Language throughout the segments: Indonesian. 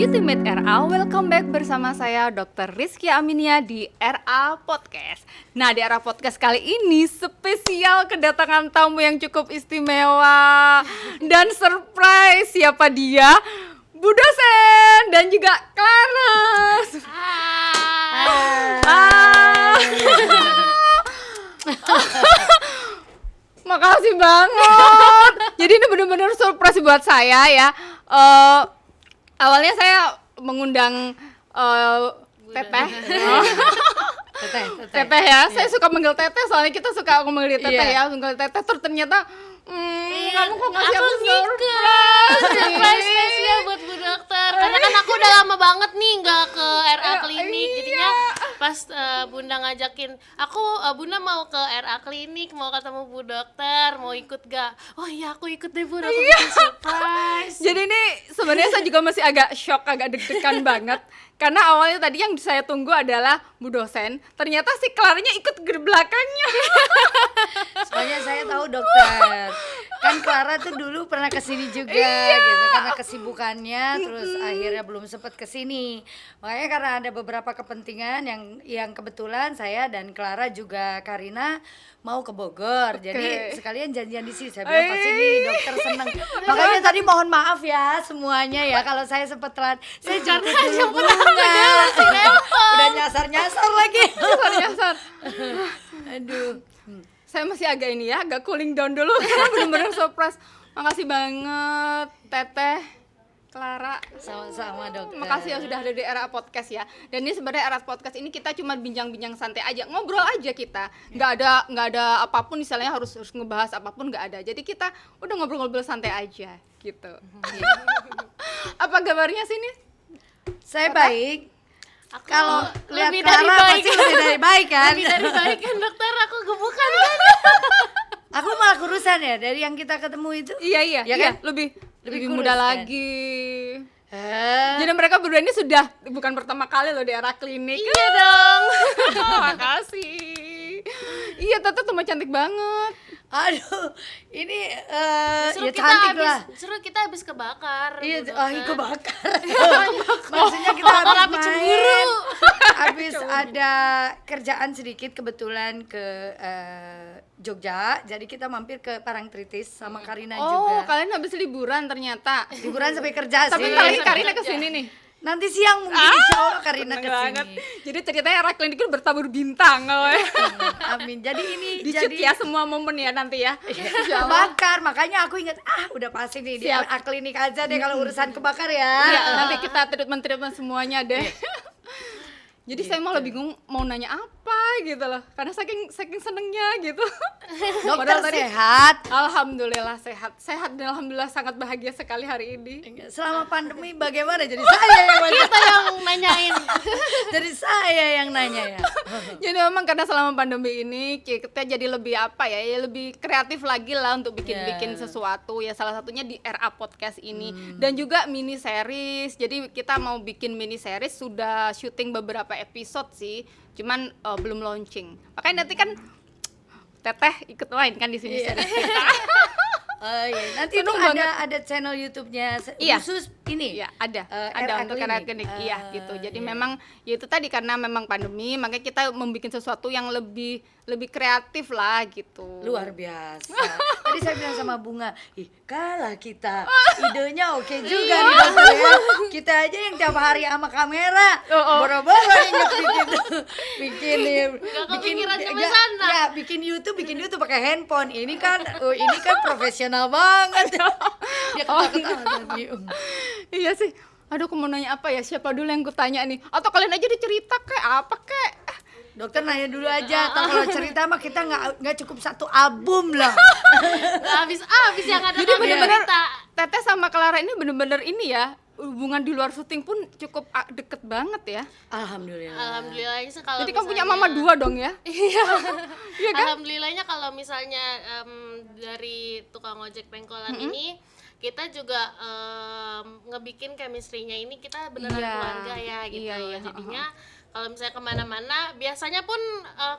Ultimate RA, welcome back bersama saya Dr. Rizky Aminia di RA Podcast. Nah, di RA Podcast kali ini spesial kedatangan tamu yang cukup istimewa dan surprise. Siapa dia? Bu dosen dan juga Clara. Makasih banget. Jadi ini benar-benar surprise buat saya ya. Awalnya saya mengundang Teteh. Teteh ya. Saya suka manggil Teteh soalnya kita suka manggil Teteh ya. Manggil Teteh terus ternyata kamu kok ngasih aku surprise spesial buat Bu Dokter. Karena kan aku udah lama banget nih nggak ke RA Klinik. Jadinya pas Bunda ngajakin aku, Bunda mau ke RA Klinik, mau ketemu Bu Dokter, mau ikut gak? Oh iya aku ikut deh Bu, aku bikin surprise. Jadi ini sebenarnya saya juga masih agak shock, agak deg-degan banget. Karena awalnya tadi yang saya tunggu adalah Bu dosen, ternyata si Claranya ikut ke belakangnya. Soalnya saya tahu dokter, kan Clara tuh dulu pernah kesini juga gitu, karena kesibukannya terus akhirnya belum sempat kesini. Makanya karena ada beberapa kepentingan yang kebetulan saya dan Clara juga Karina mau ke Bogor, jadi sekalian janjian di sini. Saya bilang pasti nih dokter seneng. Makanya tadi mohon maaf ya semuanya ya kalau saya sempat telat. Saya jemput dulu Bunga. Udah nyasar lagi. Nyasar. Aduh. Saya masih agak ini ya, agak cooling down dulu karena benar-benar surprise. Makasih banget Teteh, Clara. Sama-sama dokter. Makasih ya sudah ada di RA Podcast ya. Dan ini sebenarnya RA Podcast ini kita cuma bincang-bincang santai aja, ngobrol aja kita. Nggak ada apapun misalnya harus ngebahas apapun, nggak ada. Jadi kita udah ngobrol-ngobrol santai aja gitu. Apa kabarnya sini? Saya baik. Kalau lihat lebih Clara dari baik. pasti lebih dari baik kan? Lebih dari baik kan dokter, aku gebukan kan. Aku malah kurusan ya dari yang kita ketemu itu. Iya, Ya kan? lebih kurus muda kan? lagi. Jadi mereka berdua ini sudah bukan pertama kali loh di RA Klinik. Iya dong. Makasih. Iya, Tata tuh cantik banget. Aduh, ini Seru ya kita cantik lah. kita habis kebakar. Iya, Bu oh Dokter. kebakar. Maksudnya kita habis Api cemburu. main. Habis ada kerjaan sedikit kebetulan ke Jogja. Jadi kita mampir ke Parangtritis sama Karina Oh, juga. kalian habis liburan ternyata. Liburan sampai kerja Tapi sih. kali Karina kesini nih. Nanti siang mungkin insya Allah Karina Seneng banget. kesini. Jadi ceritanya RA Klinik itu bertabur bintang. Amin. Jadi ini Di-shoot jadi ya semua momen ya nanti ya. kebakar, makanya aku ingat udah pasti nih di Siap. RA Klinik aja deh kalau urusan kebakar ya. Iya, nanti kita treatment semuanya deh. Jadi saya malah bingung mau nanya apa gitu loh. Karena saking senengnya gitu. Dokter Padahal tadi- sehat. Alhamdulillah sehat. Sehat dan alhamdulillah sangat bahagia sekali hari ini. Selama pandemi bagaimana? Jadi saya yang Kita yang nanyain. Jadi saya yang nanya ya. Jadi memang karena selama pandemi ini kita jadi lebih apa ya, lebih kreatif lagi lah untuk bikin sesuatu ya, salah satunya di RA Podcast ini dan juga mini series. Jadi kita mau bikin mini series, sudah syuting beberapa episode sih, cuman belum launching. Makanya nanti kan Teteh ikut main kan di sini series kita. Oh iya, nanti itu Seneng ada channel YouTube-nya Iya. khusus ini. Iya, ada RA untuk Klinik. RA Klinik, iya gitu. Jadi Iya. memang ya itu tadi karena memang pandemi, makanya kita membuat sesuatu yang lebih kreatif lah gitu. Luar biasa. Tadi saya bilang sama Bunga, ih kalah kita. Idenya oke juga nih dokter ya. Kita aja yang tiap hari sama kamera. Boro-boro inget bikin kepikiran sampai sana. Ya, bikin YouTube pakai handphone. Ini kan profesional banget. Ya ketawa-ketawa tadi. Iya sih. Aduh, aku mau nanya apa ya? Siapa dulu yang gue tanya nih? Atau kalian aja dicerita kayak apa kek? Dokter nanya dulu aja. Kalau cerita mah kita nggak cukup satu album lah. Habis yang ada Jadi kami bener-bener cerita. Teteh sama Clara ini bener-bener ini ya, hubungan di luar syuting pun cukup deket banget ya. Alhamdulillah. Alhamdulillahnya sih kalau Jadi kamu punya misalnya- mama dua dong ya? Iya kan? Alhamdulillahnya kalau misalnya dari tukang ojek pengkolan ini kita juga ngebikin chemistry-nya ini kita beneran Iya. keluarga ya gitu. Iya, iya. Jadinya kalau misalnya kemana-mana biasanya pun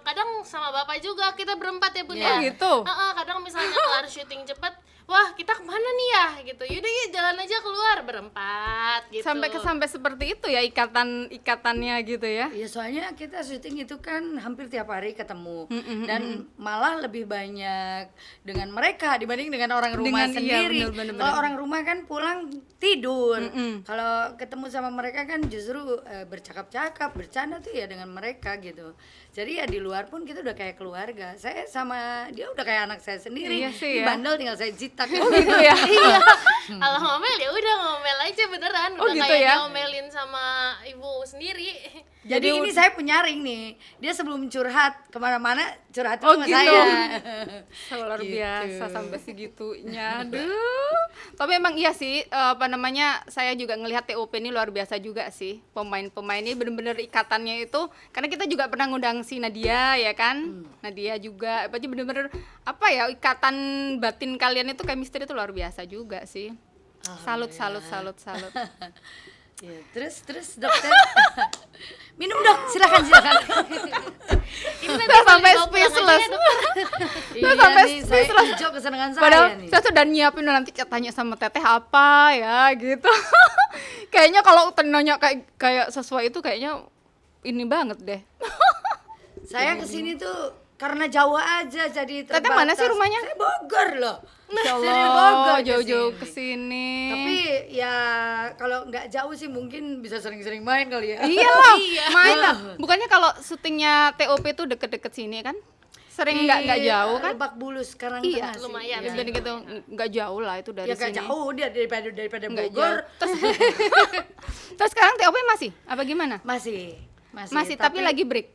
kadang sama bapak juga kita berempat ya Bun Oh, ya. gitu. Kadang misalnya kelar syuting cepet, wah kita kemana nih ya gitu, yaudah ya jalan aja keluar berempat gitu. Sampai seperti itu ya ikatannya gitu ya. Ya soalnya kita syuting itu kan hampir tiap hari ketemu dan malah lebih banyak dengan mereka dibanding dengan orang rumah sendiri. bener. Kalau orang rumah kan pulang tidur. Kalau ketemu sama mereka kan justru bercakap-cakap, bercanda tuh ya dengan mereka gitu. Jadi ya di luar pun kita udah kayak keluarga. Saya sama dia udah kayak anak saya sendiri. Iya sih Ini ya. bandel tinggal saya jitak. Oh gitu ya. Iya. Kalau ngomel ya udah ngomel aja beneran, Oh, udah gitu kayak ya? diomelin sama ibu sendiri. Jadi ini saya penyaring nih. Dia sebelum curhat kemana-mana curhat Oh, sama gitu. saya. Luar Gitu. biasa sampai segitunya. Aduh. Tapi emang iya sih, apa namanya, saya juga ngelihat TOP ini luar biasa juga sih. Pemain-pemain ini bener-bener ikatannya itu, karena kita juga pernah ngundang si Nadia ya kan. Nadia juga, apa aja bener-bener apa ya, ikatan batin kalian itu chemistry itu luar biasa juga sih. Salut. Ya, terus dokter. Minum dok, silakan. Ini nanti Udah sampai balik bawa pulang aja speechless. ya, dokter. Iya sampai nih, saya hijau kesenangan saya Padahal nih. saya tuh udah nyiapin nanti tanya sama Teteh apa ya gitu. Kayaknya kalau nanya kayak sesuai itu kayaknya ini banget deh. Saya kesini tuh karena jauh aja jadi terbatas. Teteh mana sih rumahnya? Saya Bogor loh. Masya Dari Allah, Bogor jauh-jauh kesini. kesini. Tapi ya kalau nggak jauh sih mungkin bisa sering-sering main kali ya. Iyalah, Iya. main lah. Bukannya kalau syutingnya TOP itu deket-deket sini kan? Sering nggak jauh kan? Lebak Bulus sekarang Iya, tengah sih. lumayan Iya. Jadi gitu nggak jauh lah itu dari Ya nggak sini. jauh dia daripada Nggak Bogor. jauh. Terus sekarang TOP masih? Apa gimana? Masih. Masih, tapi lagi break.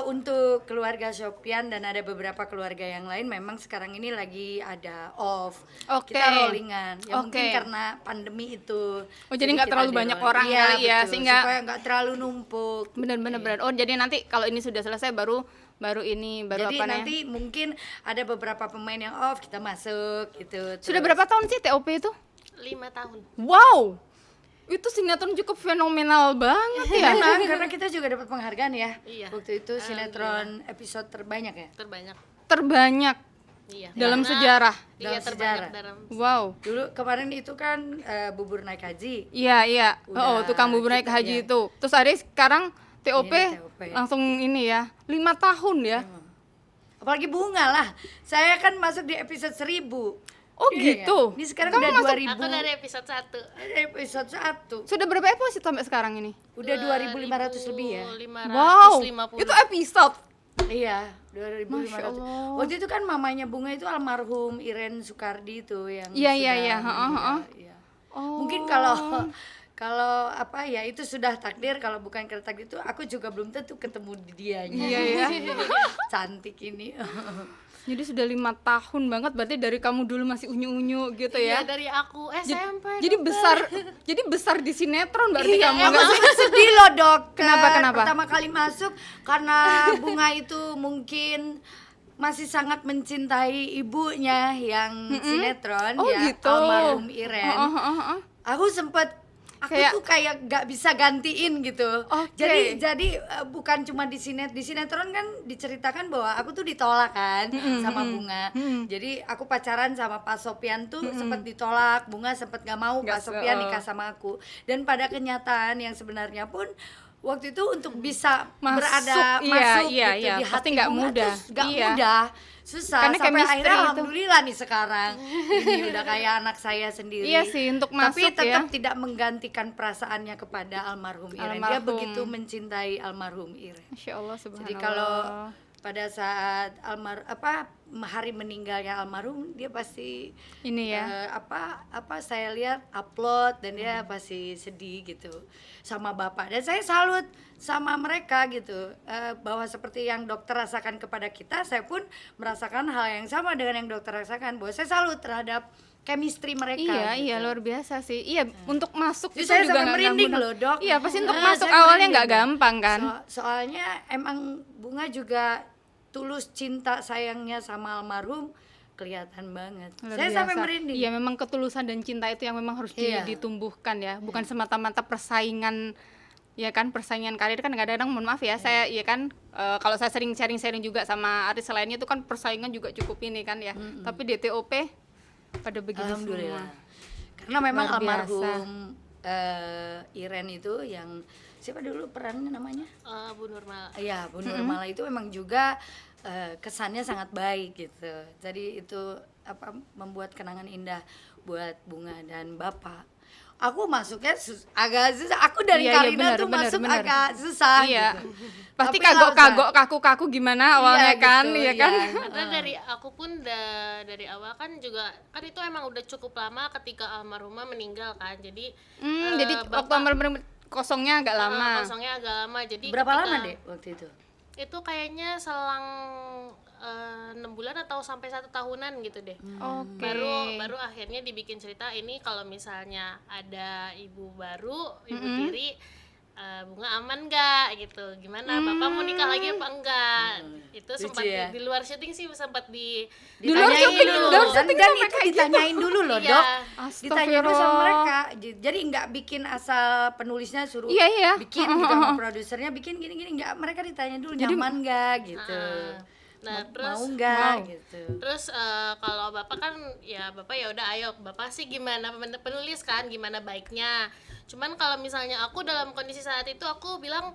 Untuk keluarga Sopian dan ada beberapa keluarga yang lain memang sekarang ini lagi ada off. Oke. Kita rollingan. Ya mungkin Oke. karena pandemi itu. Oh, jadi nggak kita terlalu di banyak roll- orang iya, kali ya, betul. sehingga- supaya nggak terlalu numpuk. Bener. Oh, jadi nanti kalau ini sudah selesai baru Jadi apa namanya? nanti mungkin ada beberapa pemain yang off kita masuk gitu. Sudah terus. berapa tahun sih TOP itu? 5 tahun. Wow. Itu sinetron cukup fenomenal banget ya. Memang karena kita juga dapat penghargaan ya. Iya. Waktu itu sinetron episode terbanyak ya. Terbanyak. Terbanyak Iya. dalam Karena- sejarah. Iya, Dalam terbanyak sejarah. dalam. Wow. Dulu kemarin itu kan bubur naik haji. Iya. Oh, Udah, tukang bubur naik kita- haji iya. itu. Terus ada sekarang TOP, Ini TOP. langsung ini ya. 5 tahun ya. Apalagi bunga lah. Saya kan masuk di episode 1000. Oh, Iya, gitu. ya? Ini sekarang Kamu udah masuk- 2000. Aku dari episode 1. Dari episode 1. Sudah berapa episode sampai sekarang ini? Udah 2500 lebih ya. 550. Itu episode. Iya, 2500. Masya Allah. Waktu itu kan mamanya Bunga itu almarhum Iren Sukardi itu yang Iya, sudah iya. meninggal, iya. Oh. Mungkin kalau apa ya itu sudah takdir, kalau bukan karena takdir itu aku juga belum tentu ketemu dianya. Iya, ya. Cantik ini. Jadi sudah 5 tahun banget, berarti dari kamu dulu masih unyu-unyu gitu ya. Iya, dari aku SMP. Jadi dokter. jadi besar di sinetron berarti Iya, kamu aku nggak sih? sempat sedih loh dok. Kenapa? Pertama kali masuk karena Bunga itu mungkin masih sangat mencintai ibunya yang sinetron Oh, ya gitu. almarhum Iren. Heeh. Aku sempet tuh kayak gak bisa gantiin gitu. Oke. Jadi bukan cuma di sinetron kan diceritakan bahwa aku tuh ditolak kan sama Bunga. Jadi aku pacaran sama Pak Sopian tuh sempet ditolak, Bunga sempet gak mau Pak Sopian nikah sama aku. Dan pada kenyataan yang sebenarnya pun waktu itu untuk bisa Masuk, masuk iya, gitu iya. di Pasti hati nggak Bunga mudah. tuh nggak Iya. mudah, susah. Karena sampai chemistry akhirnya itu. alhamdulillah nih sekarang ini udah kayak anak saya sendiri. Iya sih, untuk Tapi masuk tetap ya. tidak menggantikan perasaannya kepada almarhum Iren. Dia Almarhum. begitu mencintai almarhum Iren. Masya Allah, subhanallah. Jadi kalau pada saat hari meninggalnya almarhum dia pasti Ini ya. apa saya lihat upload dan dia pasti sedih gitu sama bapak, dan saya salut sama mereka gitu, bahwa seperti yang dokter rasakan kepada kita, saya pun merasakan hal yang sama dengan yang dokter rasakan, bahwa saya salut terhadap chemistry mereka. Iya, gitu. luar biasa sih. Iya, untuk masuk Jadi itu saya juga sampai nggak merinding gampang. loh dok. Iya, pasti untuk Nah, masuk saya awalnya merinding, nggak Dok. gampang kan. Soalnya emang Bunga juga tulus cinta sayangnya sama almarhum kelihatan banget. Luar Saya sampai biasa. merinding. Iya, memang ketulusan dan cinta itu yang memang harus Iya. ditumbuhkan ya, bukan semata-mata persaingan ya kan persaingan karir kan kadang-kadang mohon maaf ya saya ya kan kalau saya sering sharing juga sama artis lainnya itu kan persaingan juga cukup ini kan ya. Tapi di TOP pada begitu Alhamdulillah. semua. Karena memang Luar biasa. almarhum Iren itu yang siapa dulu perannya namanya? Bu Nurmala. Iya, Bu Nurmala itu memang juga kesannya sangat baik gitu. Jadi itu membuat kenangan indah buat Bunga dan Bapak. Aku masuknya agak susah. Aku dari Iya, Karina benar, tuh benar, masuk benar. agak susah Iya. gitu. Pasti Tapi nggak kagok-kagok usah. kaku-kaku gimana awalnya Iya, kan, gitu, ya kan? iya. Karena dari aku pun dari awal kan juga kan itu emang udah cukup lama ketika almarhumah meninggal kan. Jadi Jadi waktu bener-bener kosongnya agak lama. kosongnya agak lama. Jadi Berapa ketika- lama deh waktu itu? Itu kayaknya selang 6 bulan atau sampai 1 tahunan gitu deh. Oke. Baru akhirnya dibikin cerita ini kalau misalnya ada ibu baru, ibu tiri, Bunga aman nggak gitu, gimana bapak mau nikah lagi apa enggak. Itu Lucu sempat ya. di luar syuting sih sempat Di luar Ditanyain syuting, dulu. di luar dan, syuting dan sampai itu kayak gitu. ditanyain dulu loh Iya. dok, ditanya dulu sama Astagfirullah. mereka. Jadi nggak bikin asal penulisnya suruh Iya, iya. bikin gitu sama produsernya bikin gini-gini, nggak, mereka ditanya dulu nyaman nggak gitu. Nah, Mau nggak gitu. Terus kalau bapak kan ya bapak ya udah ayo bapak sih gimana penulis kan gimana baiknya. Cuman kalau misalnya aku dalam kondisi saat itu aku bilang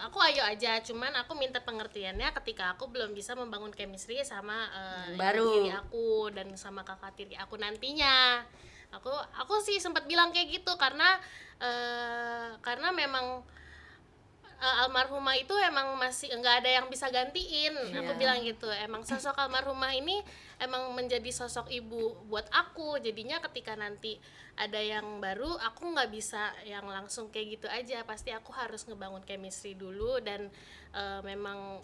aku ayo aja. Cuman aku minta pengertiannya ketika aku belum bisa membangun chemistry sama Baru. diri aku dan sama kakak tiri aku nantinya. Aku sih sempat bilang kayak gitu karena memang almarhumah itu emang masih nggak ada yang bisa gantiin. Aku bilang gitu, emang sosok almarhumah ini emang menjadi sosok ibu buat aku. Jadinya ketika nanti ada yang baru, aku nggak bisa yang langsung kayak gitu aja. Pasti aku harus ngebangun chemistry dulu dan memang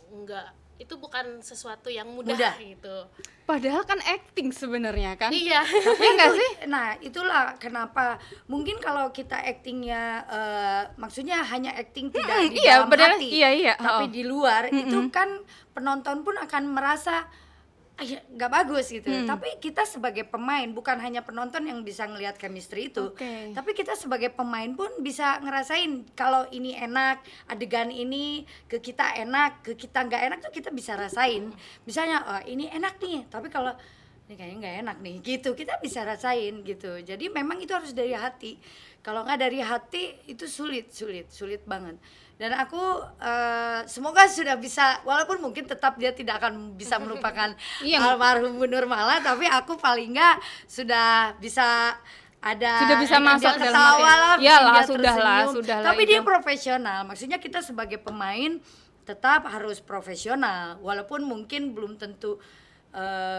itu bukan sesuatu yang mudah. Gitu. Padahal kan acting sebenarnya kan. Iya. Iya nggak sih? Nah itulah kenapa mungkin kalau kita actingnya maksudnya hanya acting tidak di iya, dalam benar. hati, Iya, tapi oh. di luar itu kan penonton pun akan merasa ya nggak bagus gitu. Tapi kita sebagai pemain bukan hanya penonton yang bisa ngelihat chemistry itu, Oke. tapi kita sebagai pemain pun bisa ngerasain kalau ini enak, adegan ini ke kita enak, ke kita nggak enak tuh kita bisa rasain. Misalnya ini enak nih, tapi kalau ini kayaknya nggak enak nih gitu, kita bisa rasain gitu. Jadi memang itu harus dari hati. Kalau nggak dari hati itu sulit banget. Dan aku semoga sudah bisa, walaupun mungkin tetap dia tidak akan bisa melupakan Iya. almarhum Bu Nurmala, tapi aku paling nggak sudah bisa Sudah bisa bikin masuk dia dalam ketawa hati. lah, Iyalah, bikin dia sudahlah, tersenyum. sudahlah Tapi itu. dia profesional, maksudnya kita sebagai pemain tetap harus profesional, walaupun mungkin belum tentu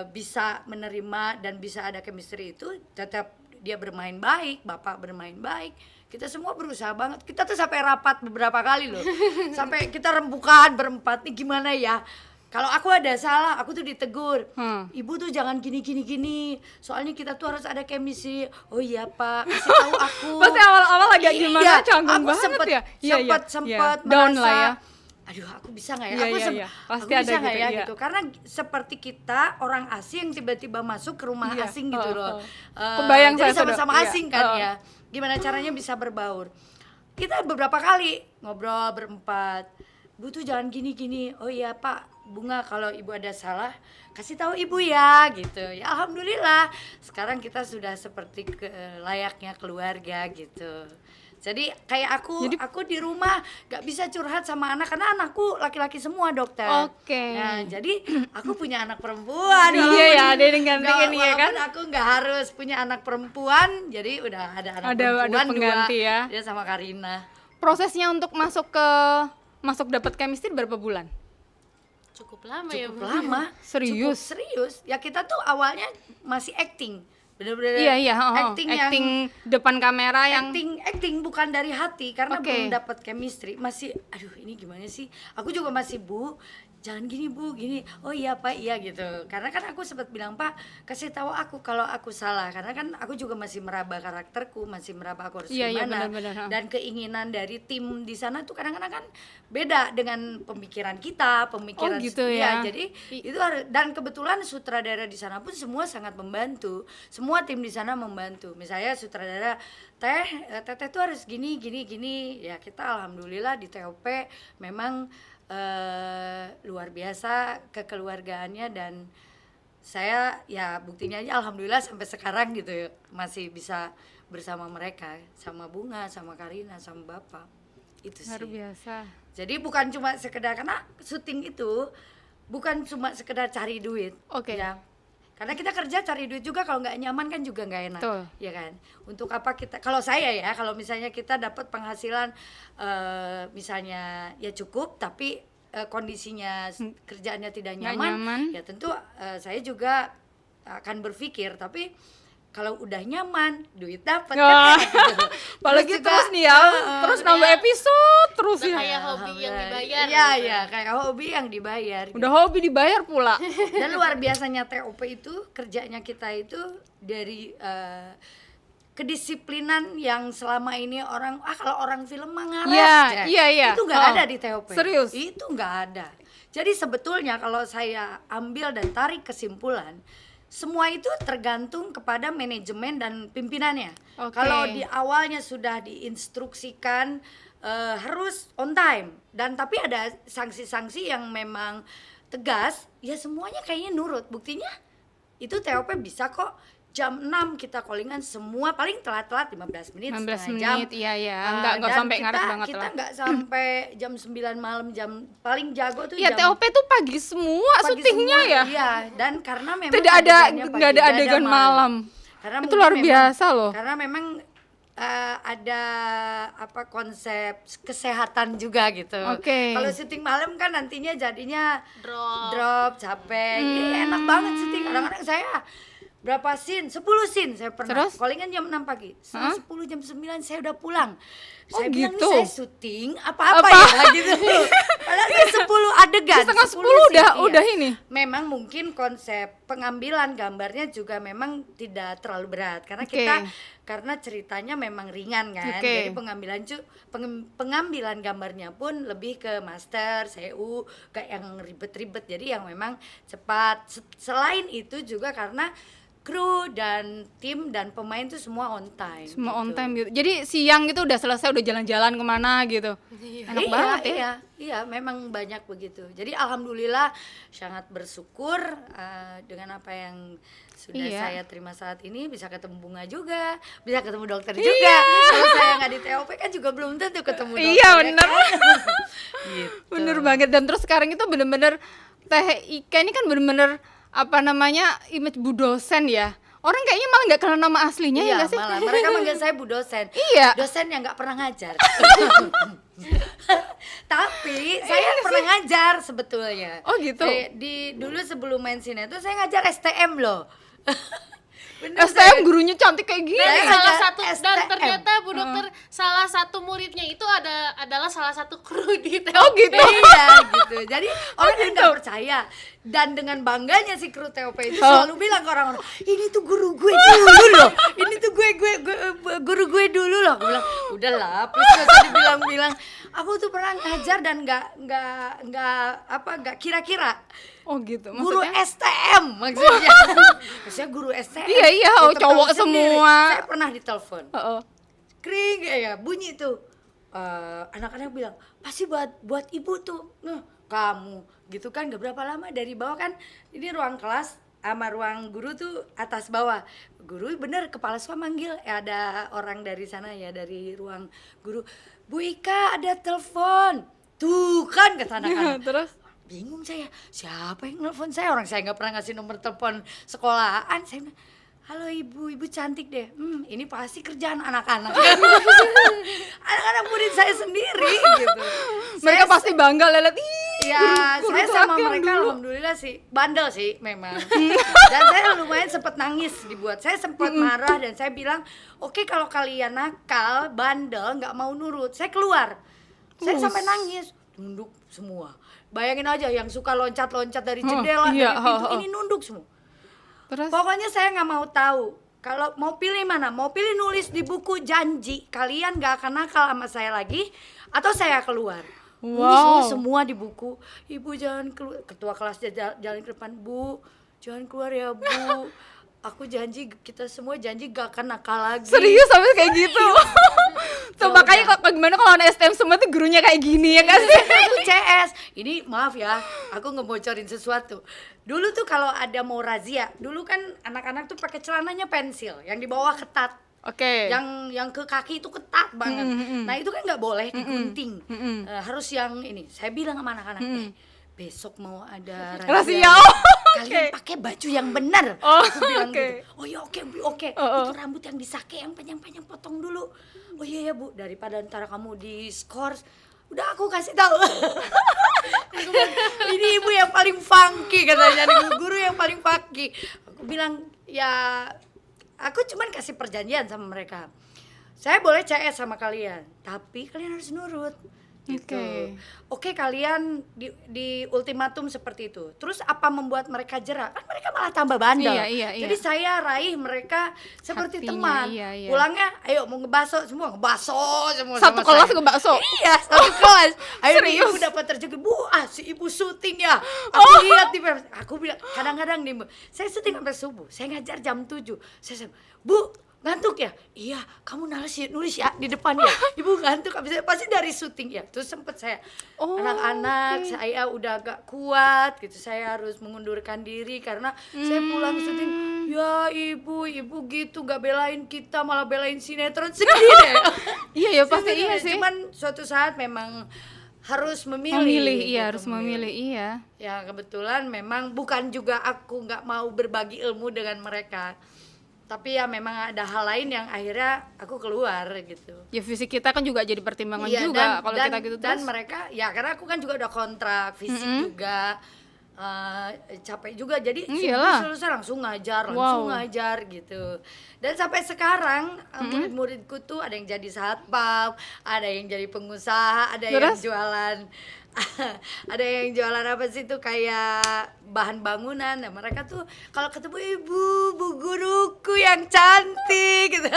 bisa menerima dan bisa ada chemistry itu, tetap dia bermain baik, bapak bermain baik. Kita semua berusaha banget. Kita tuh sampai rapat beberapa kali loh. Sampai kita rembukan berempat nih gimana ya. Kalau aku ada salah, aku tuh ditegur. Ibu tuh jangan gini. Soalnya kita tuh harus ada chemistry. Oh iya Pak, kasih tahu aku. Pasti awal-awal agak gimana, Iya, canggung aku banget sempet, ya. Iya, iya, sempet iya. Down merasa, lah ya. aduh aku bisa nggak ya? Iya, Aku iya, iya. Pasti aku bisa ada nggak gitu, ya iya. gitu. Karena seperti kita orang asing yang tiba-tiba masuk ke rumah Iya, asing gitu loh. Kebayang Jadi saya sudah, sama-sama iya. asing kan ya. Gimana caranya bisa berbaur? Kita beberapa kali ngobrol berempat. Bu tuh jangan gini. Oh iya Pak, Bunga kalau ibu ada salah kasih tahu ibu ya gitu. Ya alhamdulillah sekarang kita sudah seperti layaknya keluarga gitu. Jadi kayak aku di rumah gak bisa curhat sama anak karena anakku laki-laki semua dokter. Oke. Nah jadi aku punya anak perempuan. Iya walaupun ya, ada yang gantiin ya kan. walaupun aku nggak harus punya anak perempuan, jadi udah ada anak Ada perempuan pengganti dua, ya. dia sama Karina. Prosesnya untuk masuk dapat chemistry berapa bulan? Cukup lama ya, Cukup Bu. lama. Serius? Cukup serius. Ya kita tuh awalnya masih acting. Bener-bener Iya, acting yang depan kamera yang acting bukan dari hati karena Oke. belum dapat chemistry, masih aduh ini gimana sih, aku juga masih Bu jangan gini Bu, gini. Oh iya Pak, iya gitu. Karena kan aku sempat bilang, Pak, kasih tahu aku kalau aku salah. Karena kan aku juga masih meraba karakterku, masih meraba aku harus Iya, gimana. benar-benar. Dan keinginan dari tim di sana tuh kadang-kadang kan beda dengan pemikiran kita, pemikiran Oh, gitu ya. jadi itu harus, dan kebetulan sutradara di sana pun semua sangat membantu. Semua tim di sana membantu. Misalnya sutradara, Teteh tuh harus gini gini gini. Ya kita alhamdulillah di TOP memang luar biasa kekeluargaannya, dan saya ya buktinya aja alhamdulillah sampai sekarang gitu ya, masih bisa bersama mereka, sama Bunga, sama Karina, sama Bapak. Itu sih. Luar biasa. Jadi bukan cuma sekedar, karena syuting itu bukan cuma sekedar cari duit. Oke. Ya. Karena kita kerja cari duit juga, kalau nggak nyaman kan juga nggak enak. Betul. Ya kan. Untuk apa kita, kalau saya ya, kalau misalnya kita dapat penghasilan misalnya ya cukup, tapi kondisinya kerjaannya tidak Nggak nyaman, nyaman. ya tentu saya juga akan berpikir, tapi kalau udah nyaman, duit dapat Ya. kan gitu. Apalagi juga, terus nih ya, terus nambah episode terus Udah ya. kayak hobi yang dibayar. Iya, gitu. iya, kayak hobi yang dibayar. Udah hobi dibayar pula. Dan luar biasanya TOP itu, kerjanya kita itu dari kedisiplinan yang selama ini orang, kalau orang film mah ngaret ya. Iya. Itu nggak Oh, ada di TOP. serius? Itu nggak ada. Jadi sebetulnya kalau saya ambil dan tarik kesimpulan, semua itu tergantung kepada manajemen dan pimpinannya. Oke. Kalau di awalnya sudah diinstruksikan harus on time, dan tapi ada sanksi-sanksi yang memang tegas, ya semuanya kayaknya nurut. Buktinya itu TOP bisa kok jam 6 kita callingan semua, paling telat-telat 15 menit, 15 setengah jam. menit, iya. Nggak Dan sampai ngaret banget kita lah. nggak sampai jam 9 malam, jam paling jago tuh Ya jam TOP tuh pagi semua pagi syutingnya semua. ya. Iya, dan karena memang Tidak ada adegannya pagi, nggak ada nggak adegan malam. Karena Itu mungkin luar memang- biasa loh. Karena memang ada apa konsep kesehatan juga gitu. Oke. Kalau syuting malam kan nantinya jadinya Drop. drop, capek. Ih, enak banget syuting. Kadang-kadang saya berapa scene? 10 scene saya pernah. Terus? Callingan jam 6 pagi. Setengah 10 jam 9 saya udah pulang. Oh, Saya bilang, gitu? nih saya syuting apa-apa ya gitu. Padahal saya 10 adegan. Setengah 10 10 scene, iya. udah ini. Memang mungkin konsep pengambilan gambarnya juga memang tidak terlalu berat, karena Oke. kita karena ceritanya memang ringan kan. Oke. Jadi pengambilan gambarnya pun lebih ke master, CU, kayak yang ribet-ribet. Jadi yang memang cepat. Selain itu juga karena kru dan tim dan pemain tuh semua on time. Semua on gitu. time gitu. Jadi siang gitu udah selesai, udah jalan-jalan kemana gitu. Enak Iya, banget ya. Iya, memang banyak begitu. Jadi alhamdulillah sangat bersyukur dengan apa yang sudah Iya. saya terima saat ini, bisa ketemu Bunga juga, bisa ketemu dokter juga. Kalau saya nggak di TOP kan juga belum tentu ketemu dokter. Iya, ya bener. kan? Gitu. Bener banget. Dan terus sekarang itu bener-bener Teh Ika ini kan bener-bener apa namanya image Bu Dosen ya. Orang kayaknya malah nggak kenal nama aslinya ya Iya, nggak sih? malah mereka manggil saya Bu Dosen. Iya. Dosen yang nggak pernah ngajar. Tapi saya pernah ngajar sebetulnya. Oh, gitu? Dulu sebelum main sinetron saya ngajar STM loh. Bener, STM gurunya cantik kayak gini. Saya Dan salah ngajar satu dan STM. ternyata Bu Dokter salah satu muridnya itu adalah salah satu kru di TOP. Oh gitu. Iya gitu. Jadi orang kan gitu. nggak percaya, dan dengan bangganya si kru TOP itu Oh. selalu bilang ke orang-orang, ini tuh guru gue dulu loh, ini tuh guru gue dulu loh. Gue bilang udahlah, plus nggak usah dibilang-bilang. Aku tuh pernah ngajar dan nggak kira-kira. Oh gitu. Guru Maksudnya STM maksudnya. Maksudnya guru STM. Iya, oh, Dia cowok ketahui sendiri. semua. Saya pernah ditelepon. oh. Kring ya bunyi tuh. Anak-anak bilang pasti buat ibu tuh. Nah, kamu gitu kan, gak berapa lama dari bawah kan, ini ruang kelas sama ruang guru tuh atas bawah. Guru bener kepala sekolah manggil, ada orang dari sana ya, dari ruang guru. Bu Ika ada telepon. Tuh kan kata anak-anak. Terus Bingung saya, siapa yang nelfon saya, orang saya nggak pernah ngasih nomor telepon sekolahan. Saya bilang, halo ibu cantik deh. Ini pasti kerjaan anak-anak. Anak-anak murid saya sendiri gitu. mereka Saya- pasti bangga lihat ih. Ya, guru saya tuh sama aku yang mereka dulu. alhamdulillah sih bandel sih memang. Dan saya lumayan sempat nangis dibuat. Saya sempat marah dan saya bilang, "Oke, kalau kalian nakal, bandel, nggak mau nurut, saya keluar." Saya sampai nangis, tunduk semua. Bayangin aja yang suka loncat-loncat dari jendela, iya, dari pintu, ini nunduk semua. Terus Pokoknya saya nggak mau tahu. Kalau mau pilih mana? Mau pilih nulis di buku janji kalian nggak akan nakal sama saya lagi, atau saya keluar. Nulis semua di buku. Ibu jangan keluar. Ketua kelas jalan ke depan, Bu, jangan keluar ya Bu. Aku janji, kita semua janji gak akan nakal lagi. serius sampai kayak gitu. Tuh Coba. makanya kok gimana kalau anak STM semua tuh gurunya kayak gini ya kan sih? Aku CS. Ini maaf ya, aku ngebocorin sesuatu. Dulu tuh kalau ada mau razia, dulu kan anak-anak tuh pakai celananya pensil, yang di bawah ketat. Oke. Yang ke kaki itu ketat banget. Nah itu kan nggak boleh digunting. Harus yang ini. Saya bilang sama anak-anak, besok mau ada Rahasia. razia. Oh, Kalian pakai baju yang benar. Oh, Aku bilang oke. gitu. Oh ya oke Bu, oke. Itu rambut yang disake yang panjang-panjang potong dulu. Oh iya ya Bu, daripada ntar kamu di skors. Udah aku kasih tahu. Aku bilang, ini ibu yang paling funky katanya, guru yang paling funky. Aku bilang ya, aku cuman kasih perjanjian sama mereka. Saya boleh CS sama kalian, tapi kalian harus nurut. Gitu. Oke, kalian di ultimatum seperti itu. Terus apa membuat mereka jera? Kan mereka malah tambah bandel. Iya. Jadi saya raih mereka seperti Hatinya, teman. iya. Pulangnya, ayo mau ngebaso semua, ngebaso semua. Satu sama kelas saya. ngebakso. Iya, satu kelas. Ayo nih, Serius? ibu dapat terjadi, Bu, si ibu syuting ya. Aku lihat di web. Aku bilang, kadang-kadang nih, Bu, saya syuting sampai subuh. Saya ngajar jam 7. Saya bilang, Bu, ngantuk ya? Iya, kamu nulis ya di depan ya. Ibu ngantuk, pasti dari syuting ya. Terus sempet saya, anak-anak, saya udah agak kuat gitu. Saya harus mengundurkan diri karena saya pulang syuting. Ya ibu gitu gak belain kita, malah belain sinetron sendiri. Iya ya pasti iya sih. Cuman suatu saat memang harus memilih. Iya gitu, harus memilih, iya. Ya kebetulan memang bukan juga aku nggak mau berbagi ilmu dengan mereka, tapi ya memang ada hal lain yang akhirnya aku keluar gitu. Ya fisik kita kan juga jadi pertimbangan Iya, juga kalau kita gitu dan terus. mereka ya karena aku kan juga udah kontrak fisik juga, capek juga, jadi Iyalah. selesai langsung ngajar Wow. gitu. Dan sampai sekarang murid-muridku tuh ada yang jadi satpam, ada yang jadi pengusaha, ada yang Terus? jualan ada yang jualan apa sih tuh kayak bahan bangunan. Nah, mereka tuh kalau ketemu ibu, bu guruku yang cantik gitu.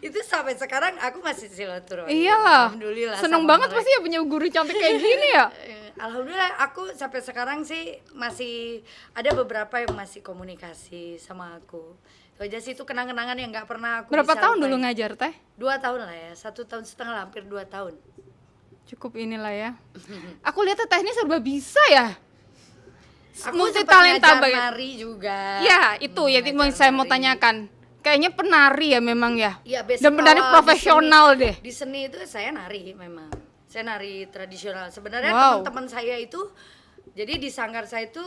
Itu sampai sekarang aku masih silaturahmi. Iyalah. Alhamdulillah. Seneng sama banget mereka. pasti ya punya guru cantik kayak gini ya. Alhamdulillah aku sampai sekarang sih masih ada beberapa yang masih komunikasi sama aku. Itu aja sih, itu kenang-kenangan yang nggak pernah aku Berapa bisa tahun lupain. dulu ngajar teh? 2 tahun lah ya, 1,5 tahun, hampir 2 tahun. Cukup inilah ya. Aku lihat teteh ini serba bisa ya. Aku Multi sempat talenta ngajar banget. nari juga. Ya itu ya yang saya mau nari. tanyakan. Kayaknya penari ya memang ya. Iya, basic Dan penari awal profesional di seni, deh. Di seni itu saya nari memang. Saya nari tradisional. Sebenarnya Wow. teman-teman saya itu, jadi di sanggar saya itu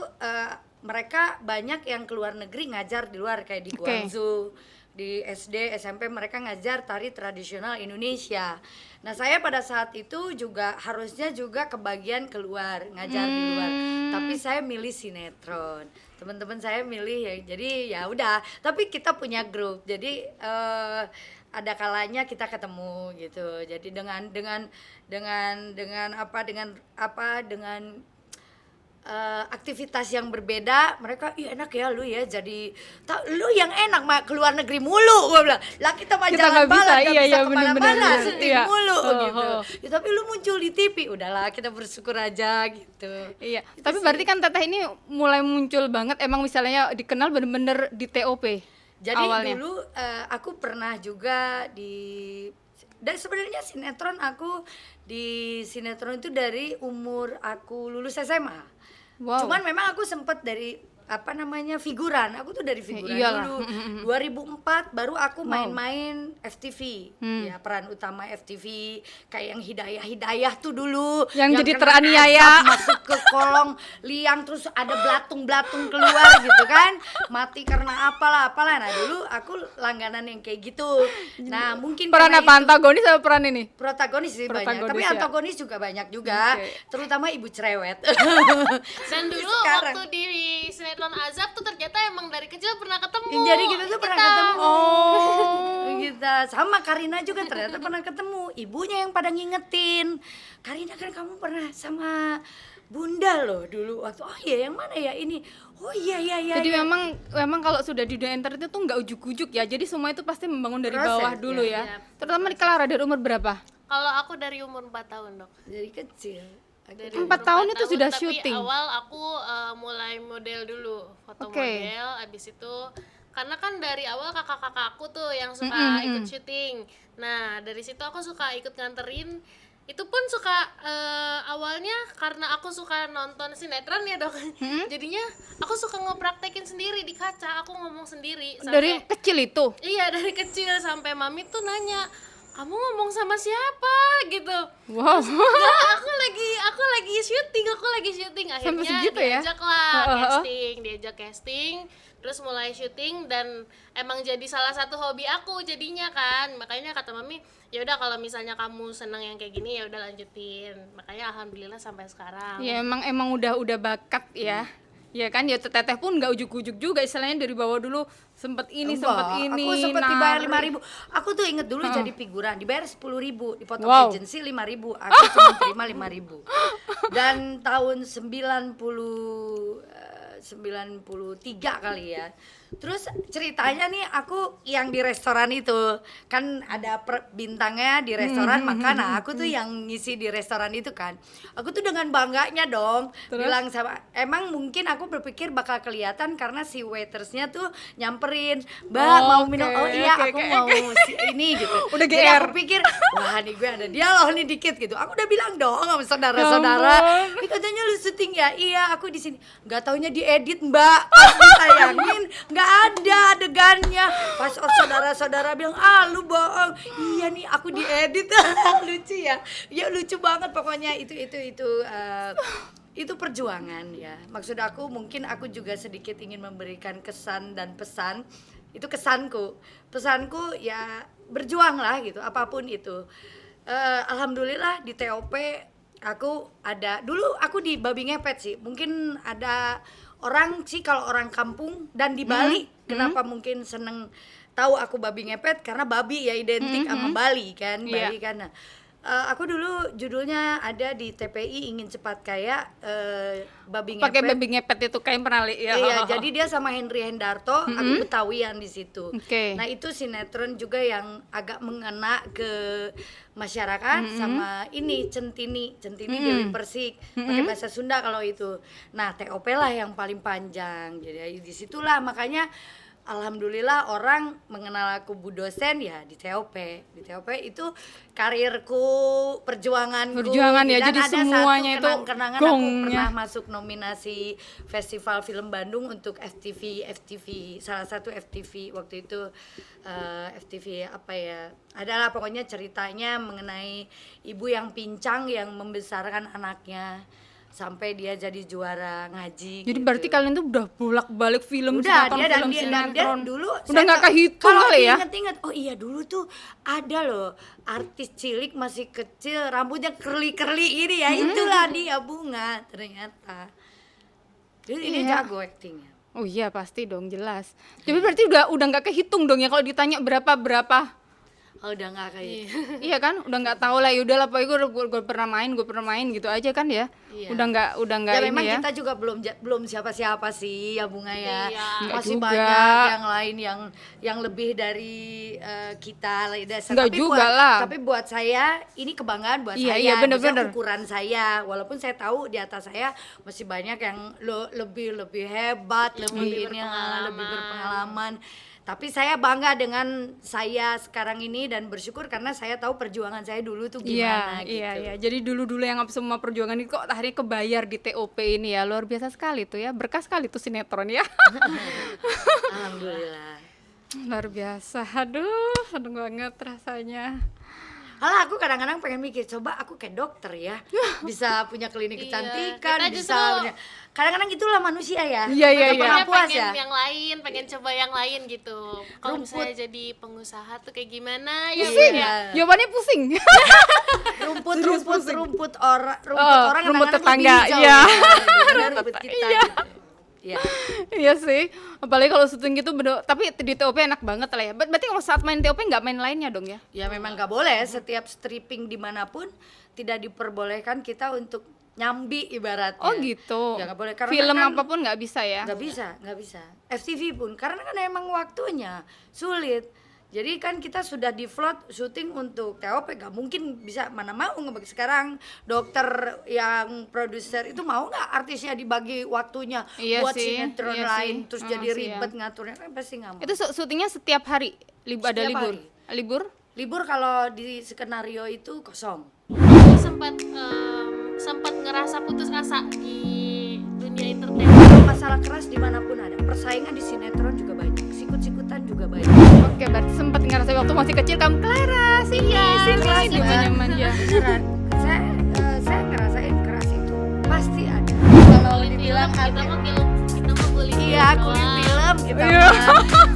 mereka banyak yang keluar negeri ngajar di luar kayak di Oke. Guangzhou, di SD, SMP mereka ngajar tari tradisional Indonesia. Nah, saya pada saat itu juga harusnya juga kebagian keluar ngajar di luar. Tapi saya milih sinetron. Teman-teman saya milih ya. Jadi ya udah, tapi kita punya grup. Jadi ada kalanya kita ketemu gitu. Jadi dengan aktivitas yang berbeda, mereka enak ya lu ya, jadi lu yang enak mah keluar negeri mulu, gua bilang lah kita mah Kita jalan nggak bisa, balap, nggak iya, bisa iya, kemana-mana, bener-bener, syuting iya. mulu Oh, gitu. oh. Ya, tapi lu muncul di TV, udahlah kita bersyukur aja gitu. Iya. Itu Tapi sih. berarti kan teteh ini mulai muncul banget emang misalnya dikenal bener-bener di TOP. Jadi awalnya. dulu aku pernah juga dan sebenarnya sinetron aku di sinetron itu dari umur aku lulus SMA. Wow. Cuman memang aku sempet dari figuran. Aku tuh dari figuran iyalah. dulu. 2004 baru aku main-main FTV. Ya, peran utama FTV kayak yang Hidayah tuh dulu. Yang jadi kena teraniaya. azab, masuk ke kolong liang terus ada belatung-belatung keluar gitu kan. Mati karena apalah. Nah, dulu aku langganan yang kayak gitu. Nah, mungkin Peran karena apa? itu- Antagonis atau peran ini? protagonis sih banyak, Protagonis tapi ya. antagonis juga banyak juga, Oke. terutama ibu cerewet. Dan dulu Sekarang. waktu di sinetron Azab tuh ternyata emang dari kecil pernah ketemu. Jadi kita tuh pernah ketemu. Oh. Kita sama Karina juga ternyata pernah ketemu. Ibunya yang pada ngingetin. Karina kan kamu pernah sama Bunda loh dulu waktu. Oh iya, yang mana ya ini? Oh iya. Jadi iya. memang kalau sudah di dunia entertain itu nggak ujuk-ujuk ya. Jadi semua itu pasti membangun dari Proses, bawah dulu ya. ya. Terutama di Clara dari umur berapa? Kalau aku dari umur 4 tahun, Dok. Dari kecil. Dari 4 umur tahun 4 itu sudah tapi syuting? awal aku mulai model dulu, foto Oke. model, abis itu karena kan dari awal kakak-kakak aku tuh yang suka ikut syuting. Nah dari situ aku suka ikut nganterin. Itu pun suka awalnya karena aku suka nonton sinetron ya, Dok. Jadinya aku suka ngepraktekin sendiri di kaca, aku ngomong sendiri Dari kecil itu. iya, dari kecil sampai mami tuh nanya, kamu ngomong sama siapa gitu. Wow. Nah, aku lagi syuting akhirnya Sampai segitu ya? diajak lah diajak casting, terus mulai syuting dan emang jadi salah satu hobi aku jadinya kan. Makanya kata mami, ya udah kalau misalnya kamu senang yang kayak gini ya udah lanjutin. Makanya alhamdulillah sampai sekarang. Ya emang udah bakat ya. Ya kan, ya Teteh pun nggak ujuk-ujuk juga, istilahnya dari bawah dulu sempet ini. Aku sempet dibayar 5.000. Aku tuh inget dulu jadi figuran dibayar 10.000, dipotong agensi 5.000. Aku cuma terima 5.000. Dan tahun 93 kali ya. Terus ceritanya nih aku yang di restoran itu kan ada bintangnya di restoran makan. Nah, aku tuh yang ngisi di restoran itu kan. Aku tuh dengan bangganya dong bilang sama, emang mungkin aku berpikir bakal kelihatan karena si waitersnya tuh nyamperin, "Mbak, mau minum?" "Oh iya, aku mau si ini," gitu. Udah Jadi GR. aku pikir, wah nih gue ada dialog nih dikit gitu. Aku udah bilang dong sama saudara-saudara, "Ini katanya lu syuting ya?" "Iya, aku di sini." "Nggak taunya diedit, Mbak." Pas ditayangin nggak ada adegannya. Pas saudara-saudara bilang, "Ah, lu bohong." "Iya nih, aku diedit." Lucu ya. Ya lucu banget pokoknya itu perjuangan ya. Maksud aku mungkin aku juga sedikit ingin memberikan kesan dan pesan. Itu kesanku. Pesanku ya berjuanglah gitu, apapun itu. Alhamdulillah di TOP aku ada. Dulu aku di babi ngepet sih. Mungkin ada orang sih kalau orang kampung dan di Bali kenapa mungkin seneng tahu aku babi ngepet karena babi ya identik sama Bali kan. Bali kan. Nah, aku dulu judulnya ada di TPI ingin cepat kaya, babi ngepet. Pakai babi ngepet itu kayak pernah ya. Iya, jadi dia sama Henry Hendarto, aku Betawian di situ. Oke. Nah, itu sinetron juga yang agak mengena ke masyarakat sama ini Centini Dewi Persik, pakai bahasa Sunda kalau itu. Nah, TOP lah yang paling panjang. Jadi disitulah makanya alhamdulillah orang mengenal aku Bu Dosen ya di TOP. Di TOP itu karirku, perjuanganku. Perjuangan ya, Dan jadi ada semuanya satu itu kenangan aku gongnya. pernah masuk nominasi Festival Film Bandung untuk FTV, salah satu FTV waktu itu. FTV apa ya, adalah pokoknya ceritanya mengenai ibu yang pincang yang membesarkan anaknya sampai dia jadi juara ngaji. Jadi gitu. berarti kalian tuh udah bolak-balik film Udah sinetron, dia dan film dia sinetron. dulu udah nggak kehitung kalau kali ya. diinget-inget, oh iya dulu tuh ada loh artis cilik masih kecil rambutnya curly ini ya, itulah dia Bunga ternyata. Jadi ini Iya. jago aktingnya. Oh iya pasti dong, jelas. Jadi berarti udah nggak kehitung dong ya kalau ditanya berapa. Oh udah nggak kayak Iya kan, udah nggak tahu lah. Ya udahlah, pokoknya gue pernah main gitu aja kan ya. Iya. Udah nggak ya ini memang ya. kita juga belum siapa-siapa sih ya Bunga ya. Iya. Masih Nggak juga. banyak yang lain yang lebih dari kita. Nggak juga lah. Tapi buat saya ini kebanggaan buat Iya, saya. iya, bener, Maksudnya bener. ukuran saya. Walaupun saya tahu di atas saya masih banyak yang lebih hebat, lebih berpengalaman. Tapi saya bangga dengan saya sekarang ini dan bersyukur karena saya tahu perjuangan saya dulu tuh gimana gitu. Iya. Jadi dulu yang semua perjuangan itu kok akhirnya kebayar di TOP ini ya. Luar biasa sekali tuh ya. Berkah sekali tuh sinetron ya. Alhamdulillah. Luar biasa. Aduh, seneng banget rasanya. Alah aku kadang-kadang pengen mikir, coba aku kayak dokter ya, bisa punya klinik Iya, kecantikan, kita bisa justru- punya. Kadang-kadang itulah manusia ya. Iya, iya, Nggak iya. pernah puas pengen ya. yang lain, pengen coba yang lain gitu. Kalau Rumput. misalnya jadi pengusaha tuh kayak gimana ya? Pusing. Ya. Jawabannya pusing. Rumput pusing. orang rumput kadang-kadang tetangga, lebih hijau iya. ya, daripada rumput kita gitu. Ya. Iya sih, apalagi kalau syuting gitu bener, tapi di TOP enak banget lah ya. Berarti kalau saat main TOP nggak main lainnya dong ya? Ya memang nggak boleh, setiap stripping dimanapun tidak diperbolehkan kita untuk nyambi ibaratnya. Oh gitu. Ya nggak boleh, karena Film kan apapun nggak bisa ya? nggak bisa. FTV pun, karena kan emang waktunya sulit. Jadi kan kita sudah di float syuting untuk TOP, gak mungkin bisa, mana mau ngebagi. Sekarang dokter yang produser itu mau nggak artisnya dibagi waktunya Iya buat sih, sinetron iya lain sih. terus Oh, jadi sih, ribet ngaturnya, kan pasti nggak mau. Itu syutingnya setiap hari? Ada Setiap libur? hari. Libur? Libur kalau di skenario itu kosong. Aku sempat ngerasa putus asa di dunia entertainment. Masalah keras dimanapun ada, persaingan di sinetron juga banyak, sikut-sikutan juga banyak. Oke, berarti sempat ngerasa waktu masih kecil kamu Clara, sini, Keras gitu ya. manja. Beneran. Saya ngerasain keras itu pasti ada. Kalau Kulit film, kita mah kulit film iya kulit doang. film kita Iya. mah